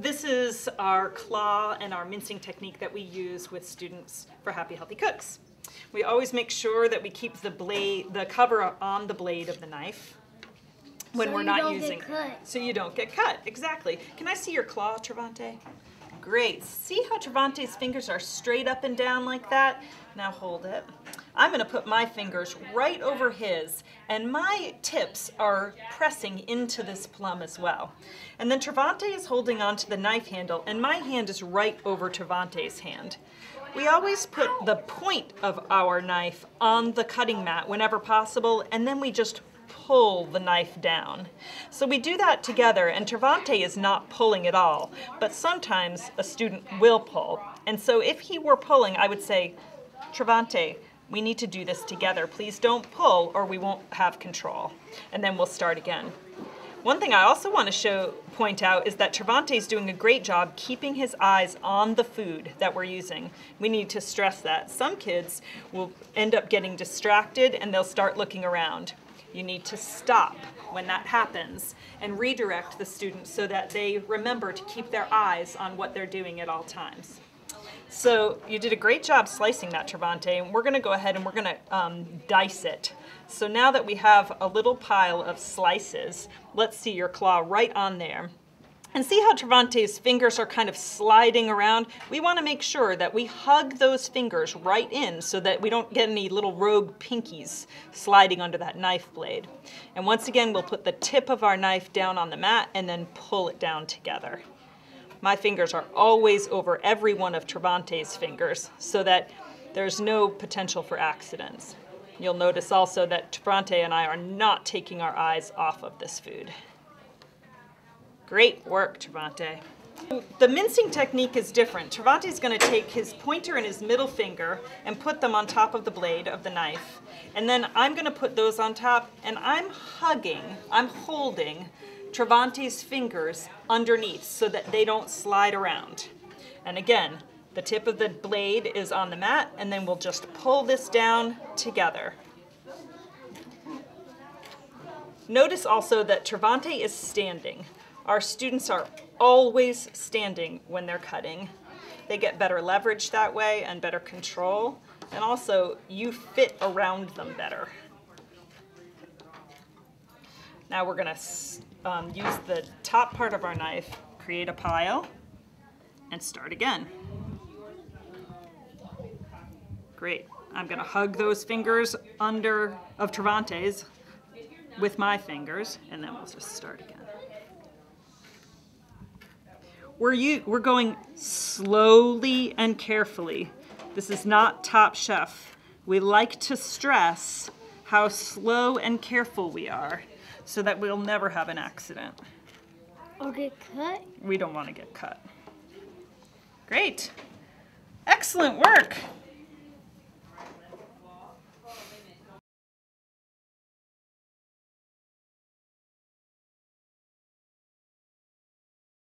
This is our claw and our mincing technique that we use with students for Happy Healthy Cooks. We always make sure that we keep the cover on the blade of the knife when we're not using it. So you don't get cut, exactly. Can I see your claw, Trevante? Great. See how Trevante's fingers are straight up and down like that? Now hold it. I'm going to put my fingers right over his, and my tips are pressing into this plum as well. And then Trevante is holding onto the knife handle, and my hand is right over Trevante's hand. We always put the point of our knife on the cutting mat whenever possible, and then we just pull the knife down. So we do that together, and Trevante is not pulling at all, but sometimes a student will pull. And so if he were pulling, I would say, Trevante, we need to do this together. Please don't pull or we won't have control. And then we'll start again. One thing I also want to point out is that Trevante is doing a great job keeping his eyes on the food that we're using. We need to stress that. Some kids will end up getting distracted and they'll start looking around. You need to stop when that happens and redirect the students so that they remember to keep their eyes on what they're doing at all times. So you did a great job slicing that, Trevante, and we're going to go ahead and we're going to dice it. So now that we have a little pile of slices, let's see your claw right on there. And see how Trevante's fingers are kind of sliding around? We want to make sure that we hug those fingers right in so that we don't get any little rogue pinkies sliding under that knife blade. And once again, we'll put the tip of our knife down on the mat and then pull it down together. My fingers are always over every one of Trevante's fingers so that there's no potential for accidents. You'll notice also that Trevante and I are not taking our eyes off of this food. Great work, Trevante. The mincing technique is different. Trevante's going to take his pointer and his middle finger and put them on top of the blade of the knife. And then I'm going to put those on top, and I'm holding Trevante's fingers underneath so that they don't slide around. And again, the tip of the blade is on the mat, and then we'll just pull this down together. Notice also that Trevante is standing. Our students are always standing when they're cutting. They get better leverage that way and better control, and also you fit around them better. Now we're going to use the top part of our knife, create a pile, and start again. Great. I'm going to hug those fingers of Trevante's with my fingers, and then we'll just start again. We're going slowly and carefully. This is not Top Chef. We like to stress how slow and careful we are so that we'll never have an accident. Or get cut? We don't want to get cut. Great. Excellent work.